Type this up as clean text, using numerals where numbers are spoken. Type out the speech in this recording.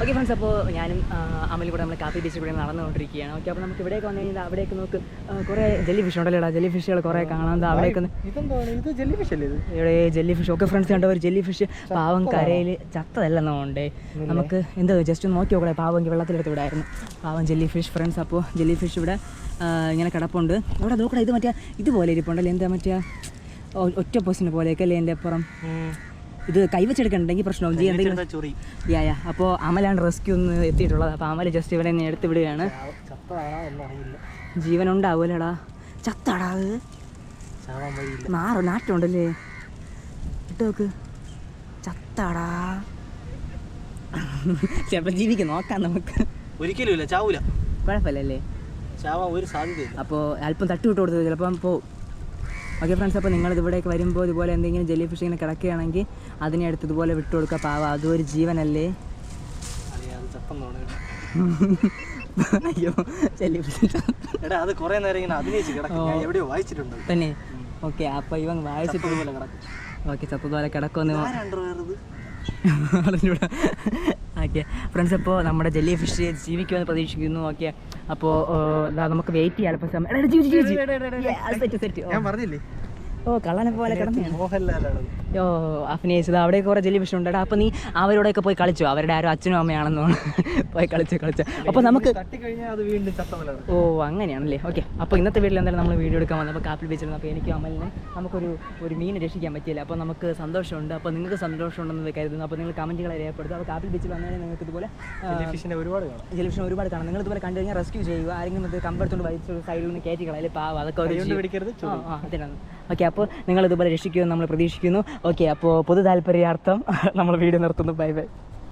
Okay friends, അപ്പോൾ ഞാനും അമലും കൂടെ നമ്മൾ കാപ്പി ബീച്ചിൽ കൂടെ നടന്നുകൊണ്ടിരിക്കുകയാണ്. ഓക്കെ, അപ്പോൾ നമുക്ക് ഇവിടേക്ക് വന്നു കഴിഞ്ഞാൽ അവിടേക്ക് നോക്ക് കുറേ ജെല്ലി ഫിഷ് ഉണ്ടല്ലോടാ. ജെല്ലി ഫിഷുകൾ കുറേ കാണാം. അവിടേക്ക് ഇവിടെ ജെല്ലി ഫിഷ്. ഓക്കെ ഫ്രണ്ട്സ്, കണ്ടോ ഒരു ജെല്ലി ഫിഷ് പാവം കരയിൽ ചത്തതല്ലെന്നുണ്ടേ. നമുക്ക് എന്താ ജസ്റ്റ് നോക്കി നോക്കണേ. പാവം വെള്ളത്തിലെടുത്ത് വിടായിരുന്നു പാവം ജെല്ലി ഫിഷ് ഫ്രണ്ട്സ്. അപ്പോൾ ജെല്ലി ഫിഷ് ഇവിടെ ഇങ്ങനെ കിടപ്പുണ്ട്. ഇവിടെ നോക്കണേ, ഇത് മറ്റേ ഇതുപോലെ ഇരിപ്പുണ്ടല്ലേ, എന്താ മറ്റേ ഒറ്റ പോസ്റ്റിനെ പോലെയൊക്കെ അല്ലേ എൻ്റെ അപ്പുറം. ഇത് കൈവച്ചെടുക്കണ്ടെങ്കിൽ പ്രശ്നവും ചെയ്യും എന്തെങ്കിലും. യാ അപ്പോൾ അമലാണ് റെസ്ക്യൂ ഒന്ന് എത്തിയിട്ടുള്ളത്. അപ്പോൾ അമൽ ജസ്റ്റ് ഇവിടെ നിന്ന് എടുത്ത് വിടുകയാണ്. ജീവനുണ്ടാവൂലടാ, ചത്താടാ അത്. നാട്ടുണ്ടല്ലേ, ഇട്ട് നോക്ക്, ചത്താടാ. ചിലപ്പോൾ ജീവിക്കും, നോക്കാം നമുക്ക്. ഒരിക്കലും ഇല്ല, ചാവൂല, കുഴപ്പമില്ലല്ലേ, ചാവാൻ ഒരു സാധ്യതയില്ല. അപ്പോൾ അല്പം തട്ടുവിട്ട് കൊടുത്തത് ചിലപ്പം പോവും. ഓക്കെ ഫ്രണ്ട്സ്, അപ്പോൾ നിങ്ങൾ ഇവിടേക്ക് വരുമ്പോൾ ഇതുപോലെ എന്തെങ്കിലും ജെല്ലി ഫിഷ് ഇങ്ങനെ കിടക്കുകയാണെങ്കിൽ അതിനെ അടുത്ത് ഇതുപോലെ വിട്ടു കൊടുക്കുക. പാവ, അതും ഒരു ജീവനല്ലേ. അയ്യോ, ജെല്ലി ഫിഷ് അത് കുറേ നേരം ഇങ്ങനെ അഭിനയിച്ച് കിടക്കും, എവിടെയോ വായിച്ചിട്ടുണ്ട് തന്നെ. ഓക്കെ, അപ്പോൾ ഇവൻ വായിച്ചിട്ട് പോലെ കിടക്കും. ഓക്കെ, ചത്തതുപോലെ കിടക്കുമെന്ന് അറിഞ്ഞൂടാ. ഓക്കെ ഫ്രണ്ട്സ്, അപ്പോൾ നമ്മുടെ ജെല്ലി ഫിഷ് ജീവിക്കുമെന്ന് പ്രതീക്ഷിക്കുന്നു. ഓക്കെ, അപ്പോൾ നമുക്ക് വെയിറ്റ് ചെയ്യാം. അപ്പോൾ ഞാൻ പറഞ്ഞില്ലേ, ഓ കള്ളനെ പോലെ കിടന്നു. മോഹൻലാലാണ് ഓ അഭിനയിച്ചത്. അവിടെ കുറേ ജെല്ലി ഫിഷ് ഉണ്ട്. അപ്പോൾ നീ അവരോടൊക്കെ പോയി കളിച്ചോ? അവരുടെ ആരും അച്ഛനും അമ്മയാണെന്നോ പോയി കളിച്ചു. അപ്പോൾ നമുക്ക് അത് വീണ്ടും ചത്തമലാണ്. ഓ അങ്ങനെയാണല്ലേ. ഓക്കെ, അപ്പോൾ ഇന്നത്തെ വീട്ടിൽ എന്തായാലും നമ്മൾ വീഡിയോ എടുക്കാൻ വന്നപ്പോൾ കാപ്പിൽ വെച്ചിരുന്നു. അപ്പോൾ എനിക്ക് അമലിനെ നമുക്കൊരു മീൻ രക്ഷിക്കാൻ പറ്റിയില്ല. അപ്പോൾ നമുക്ക് സന്തോഷമുണ്ട്. അപ്പോൾ നിങ്ങൾക്ക് സന്തോഷമുണ്ടെന്ന് കരുതുന്നു. അപ്പോൾ നിങ്ങൾ കമൻറ്റുകളെ രേഖപ്പെടുത്തുക. അപ്പോൾ കാപ്പിൽ ബീച്ചിൽ വന്നാൽ നിങ്ങൾക്ക് ഇതുപോലെ ജെല്ലി ഫിഷിനെ ഒരുപാട് കാണാം. നിങ്ങൾ ഇതുപോലെ കണ്ടു കഴിഞ്ഞാൽ റെസ്ക്യൂ ചെയ്യുക. ആരെങ്കിലും ഇത് കമ്പെടുത്തുകൊണ്ട് വലിച്ചു സൈഡിൽ നിന്ന് കയറ്റി കളയാൽ പാവം, അതൊക്കെ അതിനാണ്. ഓക്കെ, അപ്പോൾ നിങ്ങൾ ഇതുപോലെ രക്ഷിക്കുമെന്ന് നമ്മൾ പ്രതീക്ഷിക്കുന്നു. ഓക്കെ, അപ്പോൾ പൊതു താല്പര്യാർത്ഥം നമ്മൾ വീഡിയോ നിർത്തുന്നു. Bye bye.